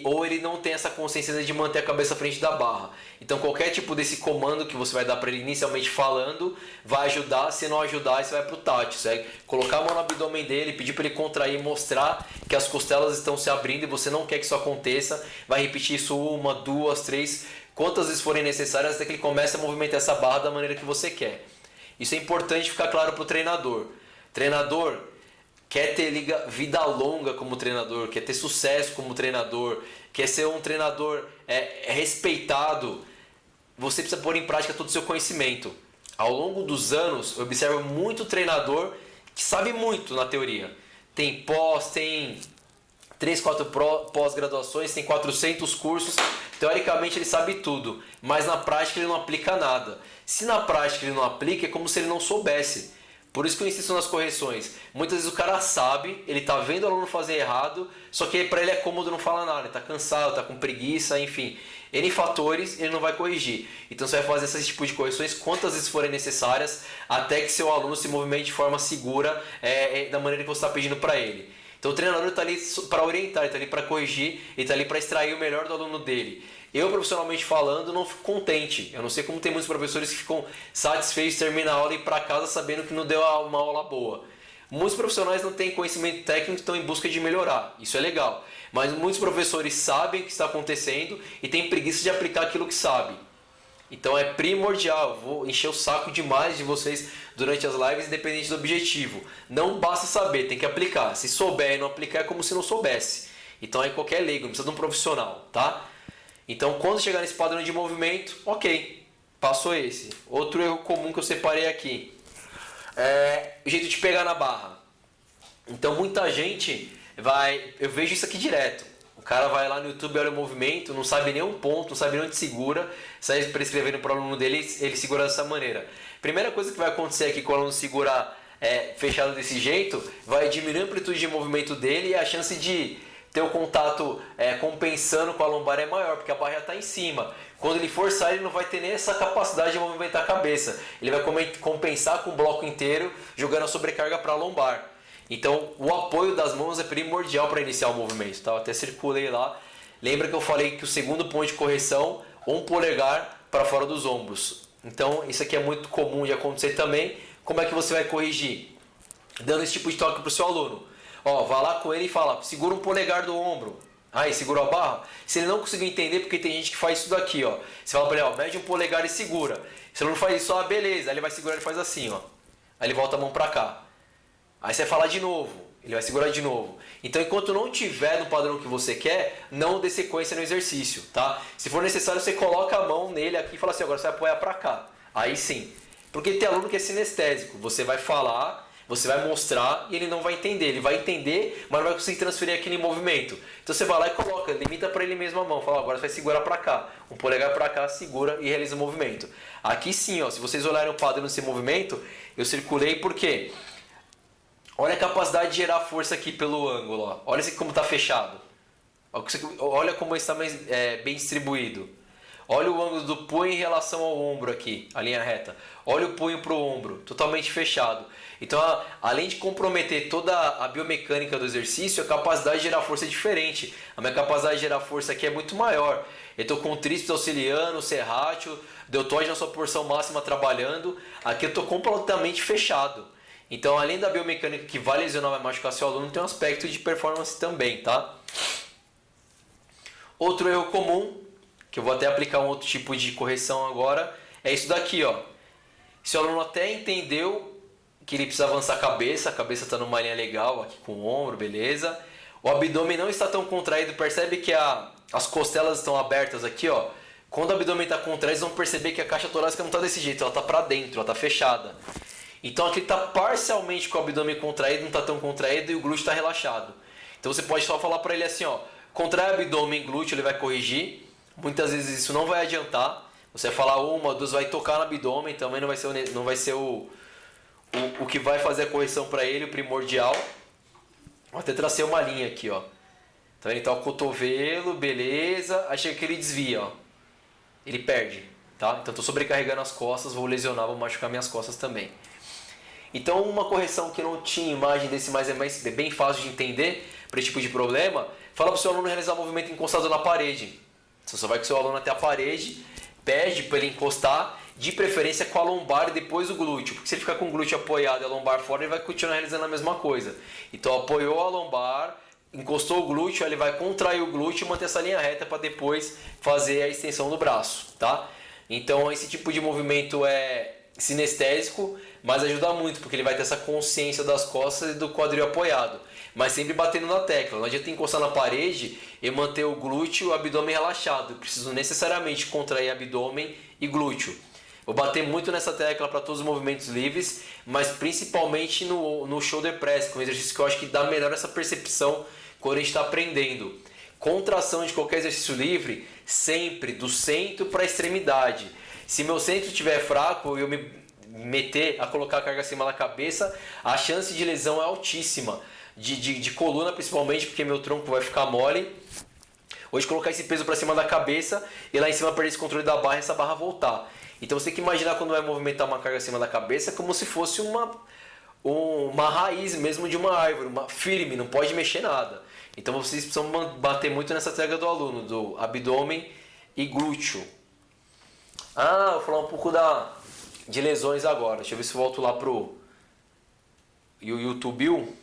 ou ele não tem essa consciência de manter a cabeça à frente da barra. Então qualquer tipo desse comando que você vai dar para ele inicialmente falando vai ajudar. Se não ajudar, você vai para o tátil. Você vai colocar a mão no abdômen dele, pedir para ele contrair, mostrar que as costelas estão se abrindo e você não quer que isso aconteça. Vai repetir isso 1, 2, 3, quantas vezes forem necessárias até que ele comece a movimentar essa barra da maneira que você quer. Isso é importante ficar claro para o treinador. Treinador quer ter vida longa como treinador, quer ter sucesso como treinador, quer ser um treinador respeitado, você precisa pôr em prática todo o seu conhecimento. Ao longo dos anos, eu observo muito treinador que sabe muito na teoria. Tem tem 3, 4 pós-graduações, tem 400 cursos, teoricamente ele sabe tudo, mas na prática ele não aplica nada. Se na prática ele não aplica, é como se ele não soubesse. Por isso que eu insisto nas correções. Muitas vezes o cara sabe, ele tá vendo o aluno fazer errado, só que para ele é cômodo não falar nada, ele tá cansado, tá com preguiça, enfim. N fatores, ele não vai corrigir. Então você vai fazer esse tipo de correções quantas vezes forem necessárias, até que seu aluno se movimente de forma segura, da maneira que você está pedindo para ele. Então o treinador está ali para orientar, ele está ali para corrigir, ele está ali para extrair o melhor do aluno dele. Eu, profissionalmente falando, não fico contente. Eu não sei como tem muitos professores que ficam satisfeitos de terminar a aula e ir para casa sabendo que não deu uma aula boa. Muitos profissionais não têm conhecimento técnico e estão em busca de melhorar. Isso é legal. Mas muitos professores sabem o que está acontecendo e têm preguiça de aplicar aquilo que sabem. Então é primordial. Eu vou encher o saco demais de vocês durante as lives, independente do objetivo. Não basta saber, tem que aplicar. Se souber e não aplicar, é como se não soubesse. Então é qualquer leigo, não precisa de um profissional, tá? Então, quando chegar nesse padrão de movimento, ok, passou esse. Outro erro comum que eu separei aqui é o jeito de pegar na barra. Então, muita gente eu vejo isso aqui direto. O cara vai lá no YouTube, olha o movimento, não sabe nem um ponto, não sabe nem onde segura, sai prescrevendo para o aluno dele, ele segura dessa maneira. Primeira coisa que vai acontecer aqui com o aluno segurar fechado desse jeito, vai diminuir a amplitude de movimento dele e a chance de ter o contato compensando com a lombar é maior, porque a barra já está em cima. Quando ele forçar, ele não vai ter nem essa capacidade de movimentar a cabeça. Ele vai compensar com o bloco inteiro, jogando a sobrecarga para a lombar. Então, o apoio das mãos é primordial para iniciar o movimento. Tá? Eu até circulei lá. Lembra que eu falei que o segundo ponto de correção, um polegar para fora dos ombros. Então, isso aqui é muito comum de acontecer também. Como é que você vai corrigir? Dando esse tipo de toque para o seu aluno. Ó, vai lá com ele e fala, segura um polegar do ombro. Aí, segurou a barra? Se ele não conseguir entender, porque tem gente que faz isso daqui, ó. Você fala pra ele, ó, mede um polegar e segura. Se ele não faz isso, ó, beleza. Aí ele vai segurar e faz assim, ó. Aí ele volta a mão pra cá. Aí você vai falar de novo. Ele vai segurar de novo. Então, enquanto não tiver no padrão que você quer, não dê sequência no exercício, tá? Se for necessário, você coloca a mão nele aqui e fala assim, agora você vai apoiar pra cá. Aí sim. Porque tem aluno que é sinestésico. Você vai falar, você vai mostrar e ele não vai entender. Ele vai entender, mas não vai conseguir transferir aquele movimento. Então você vai lá e coloca, limita para ele mesmo a mão. Fala, agora você vai segurar para cá. Um polegar para cá, segura e realiza o movimento. Aqui sim, ó, se vocês olharem o padrão desse movimento, eu circulei porque olha a capacidade de gerar força aqui pelo ângulo. Ó. Olha isso aqui como está fechado. Olha como está bem distribuído. Olha o ângulo do punho em relação ao ombro aqui, a linha reta. Olha o punho para o ombro, totalmente fechado. Então, além de comprometer toda a biomecânica do exercício, a capacidade de gerar força é diferente. A minha capacidade de gerar força aqui é muito maior. Eu estou com o tríceps auxiliando, o serrátil, deltoide na sua porção máxima trabalhando. Aqui eu estou completamente fechado. Então, além da biomecânica que vai lesionar, vai machucar seu aluno, tem um aspecto de performance também, tá? Outro erro comum, que eu vou até aplicar um outro tipo de correção agora, é isso daqui, ó. Se o aluno até entendeu que ele precisa avançar a cabeça está numa linha legal aqui com o ombro, beleza. O abdômen não está tão contraído, percebe que as costelas estão abertas aqui, ó. Quando o abdômen está contraído, vocês vão perceber que a caixa torácica não está desse jeito, ela está para dentro, ela está fechada. Então aqui está parcialmente com o abdômen contraído, não está tão contraído e o glúteo está relaxado. Então você pode só falar para ele assim, ó, contrai o abdômen, glúteo, ele vai corrigir. Muitas vezes isso não vai adiantar. Você vai falar uma, duas, vai tocar no abdômen, também não vai ser o que vai fazer a correção para ele, o primordial. Vou até tracei uma linha aqui, ó. Tá vendo? Então o cotovelo, beleza. Aí chega que ele desvia, ó. Ele perde. tá? Então estou sobrecarregando as costas, vou lesionar, vou machucar minhas costas também. Então uma correção que não tinha imagem desse, mas é bem fácil de entender para esse tipo de problema, fala para o seu aluno realizar um movimento encostado na parede. Você só vai com o seu aluno até a parede, pede para ele encostar, de preferência com a lombar e depois o glúteo, porque se ele ficar com o glúteo apoiado e a lombar fora, ele vai continuar realizando a mesma coisa. Então apoiou a lombar, encostou o glúteo, ele vai contrair o glúteo e manter essa linha reta para depois fazer a extensão do braço, tá? Então esse tipo de movimento é sinestésico, mas ajuda muito, porque ele vai ter essa consciência das costas e do quadril apoiado, mas sempre batendo na tecla. Não adianta encostar na parede e manter o glúteo e o abdômen relaxado. Eu preciso necessariamente contrair abdômen e glúteo. Vou bater muito nessa tecla para todos os movimentos livres, mas principalmente no shoulder press, que é um exercício que eu acho que dá melhor essa percepção quando a gente está aprendendo. Contração de qualquer exercício livre, sempre do centro para a extremidade. Se meu centro estiver fraco e eu me meter a colocar a carga acima da cabeça, a chance de lesão é altíssima. De coluna principalmente, porque meu tronco vai ficar mole. Hoje colocar esse peso para cima da cabeça e lá em cima perder esse controle da barra e essa barra voltar. Então você tem que imaginar quando vai movimentar uma carga acima da cabeça como se fosse uma raiz mesmo de uma árvore, firme, não pode mexer nada. Então vocês precisam bater muito nessa tecla do aluno, do abdômen e glúteo. Vou falar um pouco de lesões agora. Deixa eu ver se eu volto lá pro YouTube.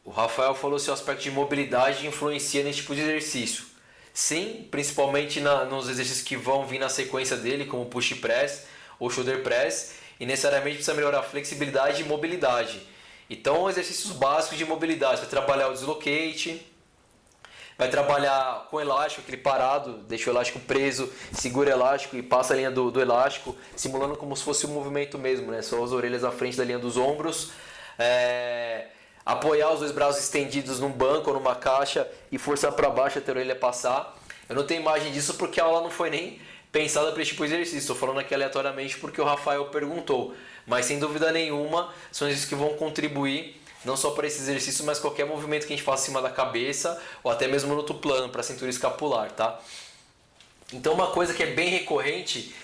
O Rafael falou se o aspecto de mobilidade influencia nesse tipo de exercício. Sim, principalmente nos exercícios que vão vir na sequência dele, como push press ou shoulder press, e necessariamente precisa melhorar a flexibilidade e mobilidade. Então, exercícios básicos de mobilidade, vai trabalhar o dislocate, vai trabalhar com elástico, aquele parado, deixa o elástico preso, segura o elástico e passa a linha do elástico, simulando como se fosse um movimento mesmo, né? Só as orelhas à frente da linha dos ombros. Apoiar os dois braços estendidos num banco ou numa caixa e forçar para baixo até a orelha passar. Eu não tenho imagem disso porque a aula não foi nem pensada para esse tipo de exercício. Estou falando aqui aleatoriamente porque o Rafael perguntou. Mas sem dúvida nenhuma, são exercícios que vão contribuir não só para esse exercício, mas qualquer movimento que a gente faça acima da cabeça ou até mesmo no outro plano, para a cintura escapular, tá? Então uma coisa que é bem recorrente,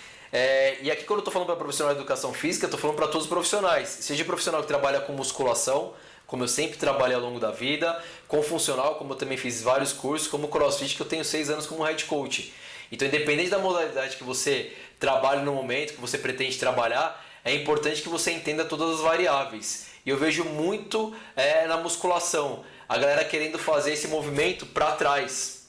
e aqui quando eu estou falando para profissional de educação física, eu estou falando para todos os profissionais. Seja profissional que trabalha com musculação, como eu sempre trabalhei ao longo da vida, com funcional, como eu também fiz vários cursos, como CrossFit, que eu tenho 6 anos como head coach. Então, independente da modalidade que você trabalhe no momento, que você pretende trabalhar, é importante que você entenda todas as variáveis. E eu vejo muito na musculação, a galera querendo fazer esse movimento para trás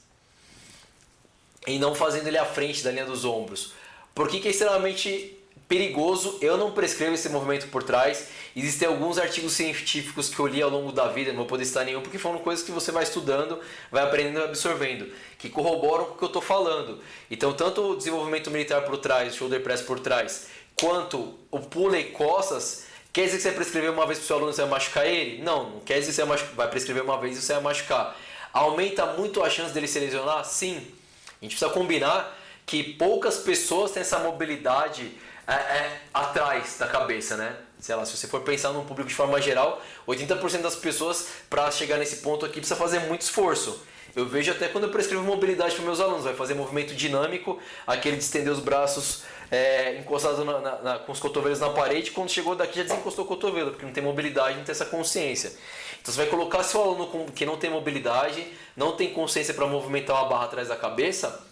e não fazendo ele à frente da linha dos ombros. Por que é extremamente perigoso? Eu não prescrevo esse movimento por trás. Existem alguns artigos científicos que eu li ao longo da vida, não vou poder citar nenhum, porque foram coisas que você vai estudando, vai aprendendo e absorvendo, que corroboram com o que eu estou falando. Então, tanto o desenvolvimento militar por trás, o shoulder press por trás, quanto o pulley costas, quer dizer que você vai prescrever uma vez para o seu aluno e você vai machucar ele? Não quer dizer que você vai prescrever uma vez e você vai machucar. Aumenta muito a chance dele se lesionar? Sim. A gente precisa combinar que poucas pessoas têm essa mobilidade atrás da cabeça, né? Sei lá, se você for pensar num público de forma geral, 80% das pessoas, para chegar nesse ponto aqui, precisa fazer muito esforço. Eu vejo até quando eu prescrevo mobilidade para meus alunos, vai fazer movimento dinâmico, aquele de estender os braços encostados com os cotovelos na parede, quando chegou daqui já desencostou o cotovelo, porque não tem mobilidade, não tem essa consciência. Então você vai colocar seu aluno que não tem mobilidade, não tem consciência para movimentar uma barra atrás da cabeça,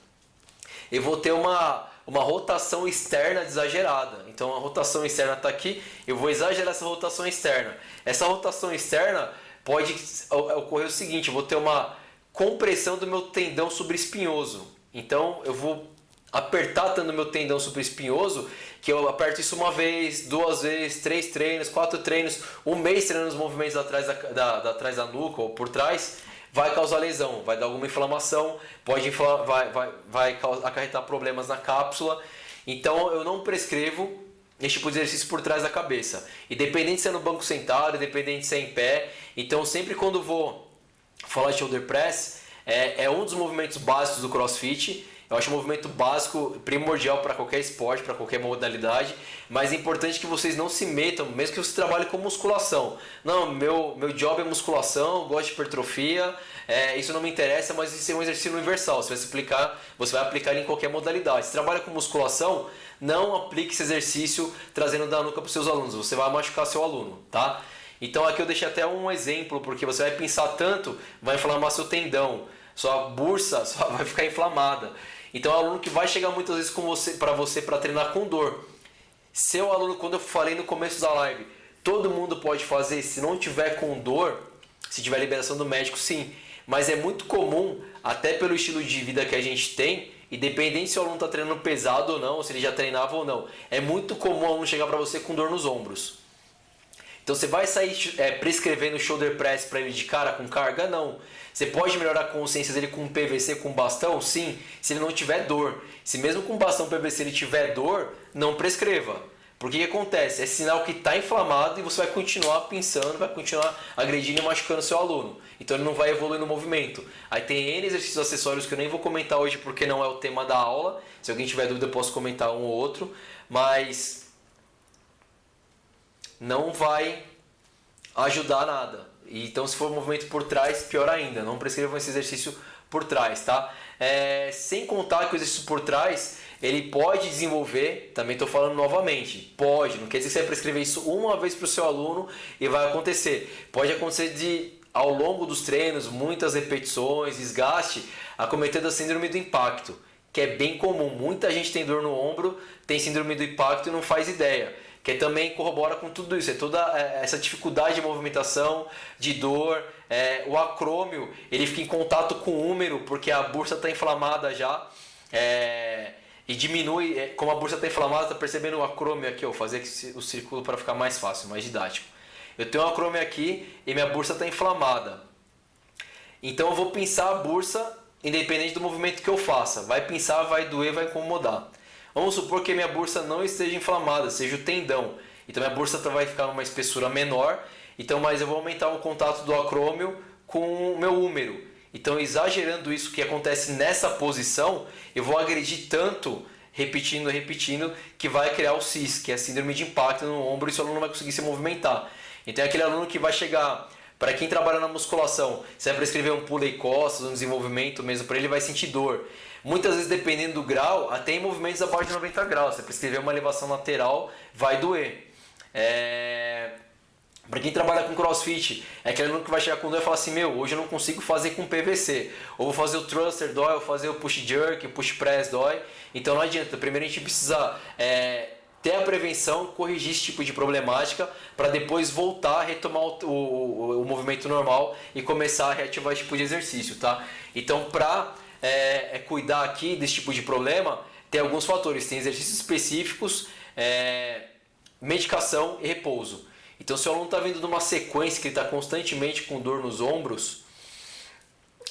eu vou ter uma rotação externa exagerada. Então a rotação externa está aqui, eu vou exagerar essa rotação externa. Essa rotação externa pode ocorrer o seguinte, eu vou ter uma compressão do meu tendão supraespinhoso. Então eu vou apertar tanto o meu tendão supraespinhoso que eu aperto isso uma vez, 2 vezes, 3 treinos, 4 treinos, um mês treinando os movimentos atrás atrás da nuca ou por trás, vai causar lesão, vai dar alguma inflamação, vai acarretar problemas na cápsula. Então eu não prescrevo esse tipo de exercício por trás da cabeça. Independente se é no banco sentado, independente se é em pé. Então sempre quando vou falar de shoulder press, é um dos movimentos básicos do CrossFit. Eu acho um movimento básico, primordial para qualquer esporte, para qualquer modalidade, mas é importante que vocês não se metam, mesmo que você trabalhe com musculação. Não, meu job é musculação, eu gosto de hipertrofia, isso não me interessa, mas isso é um exercício universal. Você vai aplicar ele em qualquer modalidade. Se trabalha com musculação, não aplique esse exercício trazendo da nuca para os seus alunos, você vai machucar seu aluno, tá? Então aqui eu deixei até um exemplo, porque você vai pensar tanto, vai inflamar seu tendão, sua bursa só vai ficar inflamada. Então é um aluno que vai chegar muitas vezes com você para treinar com dor. Seu aluno, quando eu falei no começo da live, todo mundo pode fazer, se não tiver com dor, se tiver liberação do médico, sim. Mas é muito comum, até pelo estilo de vida que a gente tem, independente se o aluno está treinando pesado ou não, ou se ele já treinava ou não, é muito comum o aluno chegar para você com dor nos ombros. Então você vai sair prescrevendo shoulder press para ele de cara com carga? Não. Você pode melhorar a consciência dele com PVC, com bastão? Sim, se ele não tiver dor. Se mesmo com bastão PVC ele tiver dor, não prescreva. Porque o que acontece? É sinal que está inflamado e você vai continuar pensando, vai continuar agredindo e machucando seu aluno. Então ele não vai evoluir no movimento. Aí tem N exercícios acessórios que eu nem vou comentar hoje porque não é o tema da aula. Se alguém tiver dúvida eu posso comentar um ou outro. Mas não vai ajudar nada. Então se for um movimento por trás, pior ainda. Não prescrevam esse exercício por trás, tá? Sem contar que o exercício por trás, ele pode desenvolver, também estou falando novamente, pode, não quer dizer que você vai prescrever isso uma vez para o seu aluno e vai acontecer. Pode acontecer ao longo dos treinos, muitas repetições, desgaste, acometendo a síndrome do impacto, que é bem comum. Muita gente tem dor no ombro, tem síndrome do impacto e não faz ideia. Que também corrobora com tudo isso, é toda essa dificuldade de movimentação, de dor, o acrômio, ele fica em contato com o úmero, porque a bursa está inflamada já, e diminui, como a bursa está inflamada, está percebendo o acrômio aqui, eu vou fazer aqui o círculo para ficar mais fácil, mais didático. Eu tenho um acrômio aqui e minha bursa está inflamada, então eu vou pinçar a bursa independente do movimento que eu faça, vai pinçar, vai doer, vai incomodar. Vamos supor que a minha bursa não esteja inflamada, seja o tendão. Então minha bursa vai ficar numa espessura menor, mas eu vou aumentar o contato do acrômio com o meu úmero. Então exagerando isso que acontece nessa posição, eu vou agredir tanto, repetindo, que vai criar o CIS, que é a síndrome de impacto no ombro, e o aluno não vai conseguir se movimentar. Então é aquele aluno que vai chegar, para quem trabalha na musculação, você vai prescrever um pulo e costas, um desenvolvimento mesmo para ele, vai sentir dor. Muitas vezes, dependendo do grau, até em movimentos abaixo de 90 graus. Se prescrever uma elevação lateral, vai doer. Para quem trabalha com crossfit, é aquele aluno que vai chegar com dor e falar assim, hoje eu não consigo fazer com PVC. Ou vou fazer o thruster, dói, ou fazer o push jerk, o push press, dói. Então não adianta. Primeiro a gente precisa ter a prevenção, corrigir esse tipo de problemática, para depois voltar a retomar o movimento normal e começar a reativar esse tipo de exercício, tá? Então, para cuidar aqui desse tipo de problema, tem alguns fatores, tem exercícios específicos, medicação e repouso. Então se o aluno está vindo de uma sequência que ele está constantemente com dor nos ombros,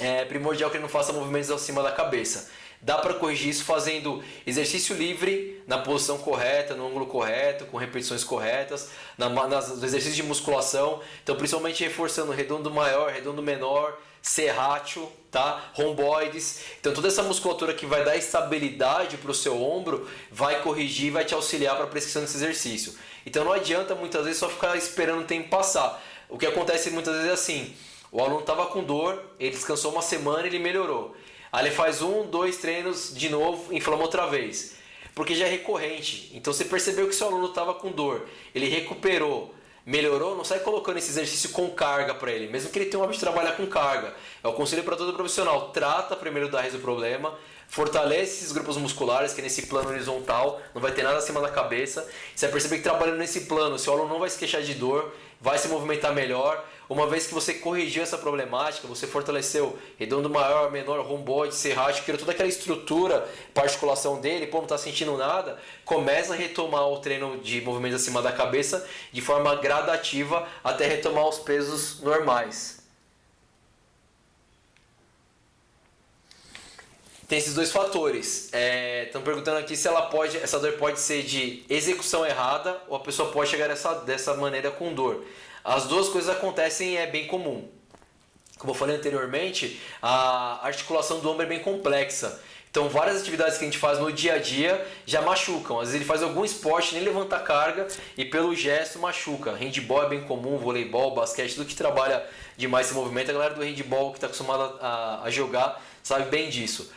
é primordial que ele não faça movimentos acima da cabeça. Dá para corrigir isso fazendo exercício livre na posição correta, no ângulo correto, com repetições corretas, nos exercícios de musculação. Então, principalmente reforçando redondo maior, redondo menor, serrátil, tá? Romboides. Então, toda essa musculatura que vai dar estabilidade para o seu ombro vai corrigir e vai te auxiliar para a prescrição desse exercício. Então, não adianta muitas vezes só ficar esperando o tempo passar. O que acontece muitas vezes é assim: o aluno estava com dor, ele descansou uma semana e ele melhorou. Aí ele faz 1, 2 treinos de novo, inflama outra vez. Porque já é recorrente. Então você percebeu que seu aluno estava com dor, ele recuperou, melhorou, não sai colocando esse exercício com carga para ele, mesmo que ele tenha o hábito de trabalhar com carga. É o conselho para todo profissional: trata primeiro da raiz do problema, fortalece esses grupos musculares, que é nesse plano horizontal, não vai ter nada acima da cabeça. Você vai perceber que trabalhando nesse plano, seu aluno não vai se queixar de dor, vai se movimentar melhor. Uma vez que você corrigiu essa problemática, você fortaleceu redondo maior, menor, romboide, serrátil, criou toda aquela estrutura para articulação dele, não está sentindo nada, começa a retomar o treino de movimentos acima da cabeça de forma gradativa até retomar os pesos normais. Tem esses dois fatores. Estão perguntando aqui se essa dor pode ser de execução errada ou a pessoa pode chegar dessa maneira com dor. As duas coisas acontecem e é bem comum. Como eu falei anteriormente, a articulação do ombro é bem complexa. Então várias atividades que a gente faz no dia a dia já machucam. Às vezes ele faz algum esporte, nem levanta carga e pelo gesto machuca. Handball é bem comum, voleibol, basquete, tudo que trabalha demais esse movimento. A galera do handball que está acostumada a jogar sabe bem disso.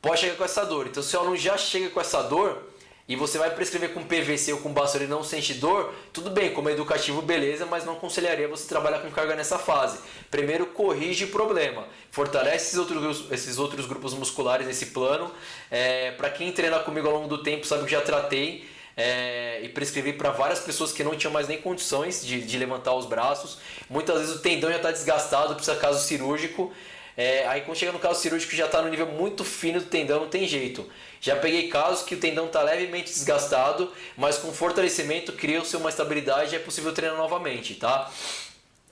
Pode chegar com essa dor. Então se o aluno já chega com essa dor e você vai prescrever com PVC ou com bastão e não sente dor, tudo bem, como educativo beleza, mas não aconselharia você trabalhar com carga nessa fase. Primeiro corrige o problema, fortalece esses outros grupos musculares nesse plano. Para quem treina comigo ao longo do tempo sabe que já tratei e prescrevi para várias pessoas que não tinham mais nem condições de levantar os braços. Muitas vezes o tendão já está desgastado, precisa de caso cirúrgico. Aí quando chega no caso cirúrgico já está no nível muito fino do tendão, não tem jeito. Já peguei casos que o tendão está levemente desgastado, mas com fortalecimento cria-se uma estabilidade e é possível treinar novamente, tá?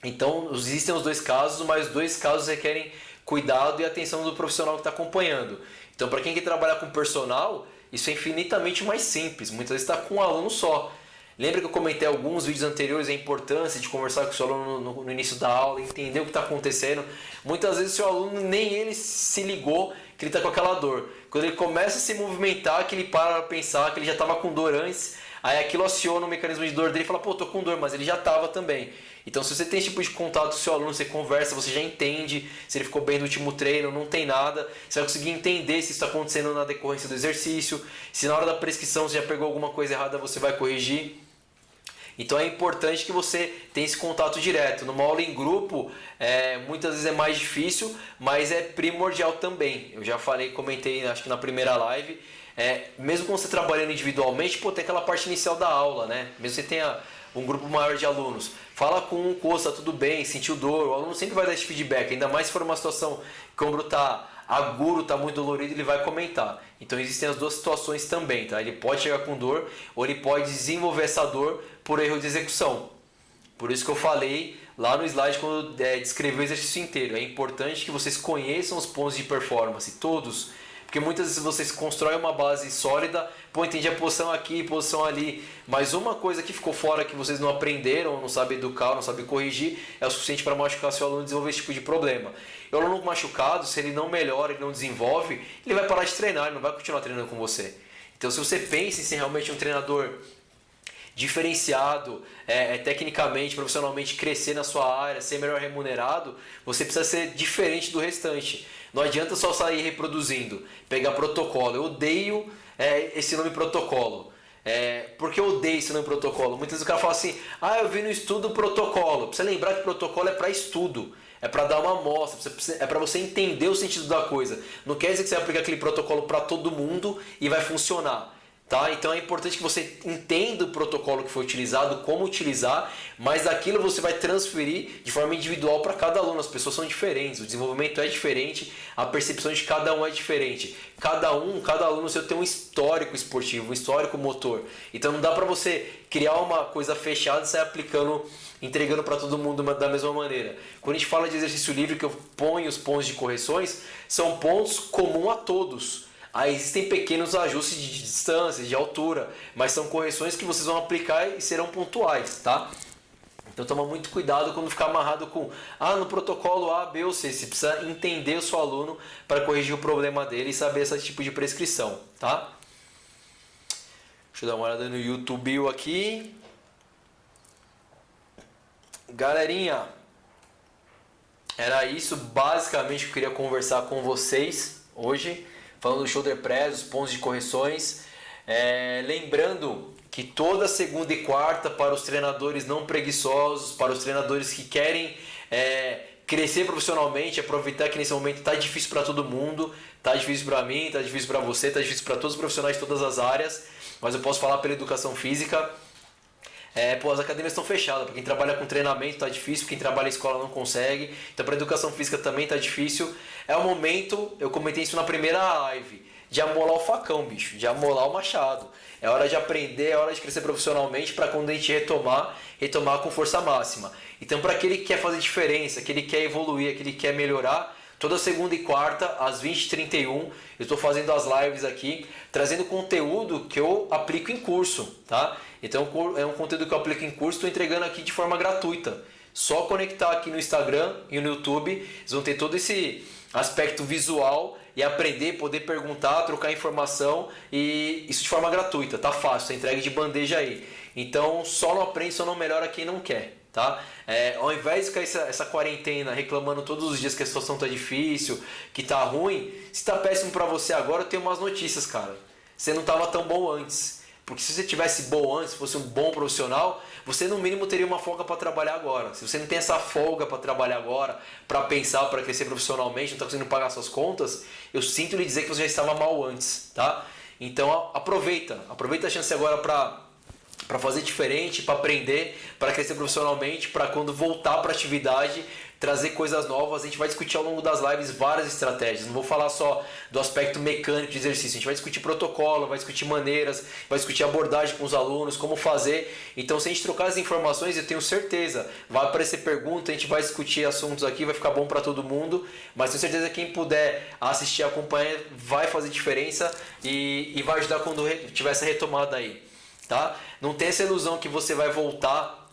Então existem os dois casos, mas os dois casos requerem cuidado e atenção do profissional que está acompanhando. Então para quem quer trabalhar com personal, isso é infinitamente mais simples, muitas vezes está com um aluno só. Lembra que eu comentei alguns vídeos anteriores a importância de conversar com o seu aluno no início da aula, entender o que está acontecendo. Muitas vezes o seu aluno nem ele se ligou que ele está com aquela dor. Quando ele começa a se movimentar, que ele para pensar que ele já estava com dor antes, aí aquilo aciona o mecanismo de dor dele e fala, pô, tô com dor, mas ele já estava também. Então se você tem esse tipo de contato com o seu aluno, você conversa, você já entende se ele ficou bem no último treino, não tem nada, você vai conseguir entender se isso está acontecendo na decorrência do exercício, se na hora da prescrição você já pegou alguma coisa errada, você vai corrigir. Então é importante que você tenha esse contato direto. Numa aula em grupo, muitas vezes é mais difícil, mas é primordial também. Eu já falei, comentei, acho que na primeira live, mesmo quando você trabalhando individualmente, tem aquela parte inicial da aula, né? Mesmo que você tenha um grupo maior de alunos, fala com um, tá tudo bem, sentiu dor, o aluno sempre vai dar esse feedback, ainda mais se for uma situação que o ombro está agudo, está muito dolorido, ele vai comentar. Então existem as duas situações também, tá? Ele pode chegar com dor ou ele pode desenvolver essa dor por erro de execução. Por isso que eu falei lá no slide quando descrevi o exercício inteiro. É importante que vocês conheçam os pontos de performance, todos. Porque muitas vezes vocês constroem uma base sólida, entendi a posição aqui, posição ali, mas uma coisa que ficou fora que vocês não aprenderam, não sabem educar, não sabem corrigir, é o suficiente para machucar seu aluno e desenvolver esse tipo de problema. E o aluno machucado, se ele não melhora, ele não desenvolve, ele vai parar de treinar, ele não vai continuar treinando com você. Então se você pensa em ser realmente um treinador diferenciado, tecnicamente, profissionalmente, crescer na sua área, ser melhor remunerado, você precisa ser diferente do restante. Não adianta só sair reproduzindo, pegar protocolo. Eu odeio esse nome protocolo. Por que eu odeio esse nome protocolo? Muitas vezes o cara fala assim, eu vi no estudo protocolo. Precisa lembrar que protocolo é para estudo, é para dar uma amostra, é para você entender o sentido da coisa. Não quer dizer que você vai aplicar aquele protocolo para todo mundo e vai funcionar. Tá? Então é importante que você entenda o protocolo que foi utilizado, como utilizar, mas daquilo você vai transferir de forma individual para cada aluno. As pessoas são diferentes, o desenvolvimento é diferente, a percepção de cada um é diferente. Cada aluno seu tem um histórico esportivo, um histórico motor. Então não dá para você criar uma coisa fechada e sair aplicando, entregando para todo mundo da mesma maneira. Quando a gente fala de exercício livre, que eu ponho os pontos de correções, são pontos comuns a todos. Aí existem pequenos ajustes de distância, de altura, mas são correções que vocês vão aplicar e serão pontuais, tá? Então toma muito cuidado quando ficar amarrado com no protocolo A, B ou C. Você precisa entender o seu aluno para corrigir o problema dele e saber esse tipo de prescrição, tá? Deixa eu dar uma olhada no YouTube aqui. Galerinha, era isso basicamente que eu queria conversar com vocês hoje. Falando do shoulder press, os pontos de correções. Lembrando que toda segunda e quarta, para os treinadores não preguiçosos, para os treinadores que querem crescer profissionalmente, aproveitar que nesse momento está difícil para todo mundo, está difícil para mim, está difícil para você, está difícil para todos os profissionais de todas as áreas, mas eu posso falar pela educação física. As academias estão fechadas, para quem trabalha com treinamento está difícil, quem trabalha em escola não consegue, então para a educação física também está difícil. É o momento, eu comentei isso na primeira live, de amolar o facão, bicho, de amolar o machado. É hora de aprender, é hora de crescer profissionalmente para quando a gente retomar com força máxima. Então para aquele que quer fazer diferença, aquele que quer evoluir, aquele que quer melhorar, toda segunda e quarta, às 20h31, eu estou fazendo as lives aqui, trazendo conteúdo que eu aplico em curso, tá? Então é um conteúdo que eu aplico em curso, estou entregando aqui de forma gratuita. Só conectar aqui no Instagram e no YouTube, vocês vão ter todo esse aspecto visual e aprender, poder perguntar, trocar informação e isso de forma gratuita, tá fácil, é entregue de bandeja aí. Então só não aprende, só não melhora quem não quer. Tá? Ao invés de ficar essa quarentena reclamando todos os dias que a situação tá difícil, que tá ruim, se tá péssimo para você agora, eu tenho umas notícias, cara. Você não tava tão bom antes. Porque se você tivesse bom antes, fosse um bom profissional, você no mínimo teria uma folga para trabalhar agora. Se você não tem essa folga para trabalhar agora, para pensar, para crescer profissionalmente, não está conseguindo pagar suas contas, eu sinto lhe dizer que você já estava mal antes, tá? Então aproveita a chance agora para fazer diferente, para aprender, para crescer profissionalmente, para quando voltar para a atividade, trazer coisas novas. A gente vai discutir ao longo das lives várias estratégias. Não vou falar só do aspecto mecânico de exercício. A gente vai discutir protocolo, vai discutir maneiras, vai discutir abordagem com os alunos, como fazer. Então, se a gente trocar as informações, eu tenho certeza, vai aparecer pergunta, a gente vai discutir assuntos aqui, vai ficar bom para todo mundo. Mas tenho certeza que quem puder assistir, acompanhar, vai fazer diferença e vai ajudar quando tiver essa retomada aí. Tá? Não tem essa ilusão que você vai voltar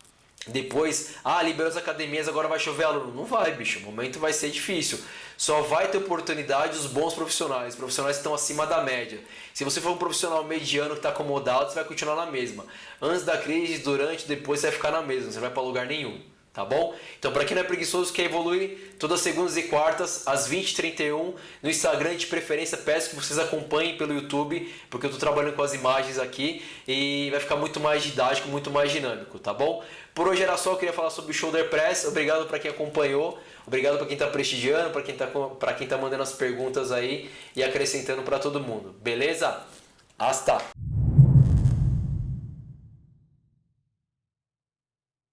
depois, liberou as academias, agora vai chover aluno. Não vai, bicho, o momento vai ser difícil. Só vai ter oportunidade os bons profissionais que estão acima da média. Se você for um profissional mediano que está acomodado, você vai continuar na mesma. Antes da crise, durante, depois você vai ficar na mesma, você não vai para lugar nenhum. Tá bom? Então, para quem não é preguiçoso, quer evoluir, todas segundas e quartas, às 20h31, no Instagram, de preferência, peço que vocês acompanhem pelo YouTube, porque eu estou trabalhando com as imagens aqui e vai ficar muito mais didático, muito mais dinâmico, tá bom? Por hoje era só, eu queria falar sobre o Shoulder Press. Obrigado para quem acompanhou, obrigado para quem está prestigiando, para quem tá mandando as perguntas aí e acrescentando para todo mundo. Beleza? Hasta!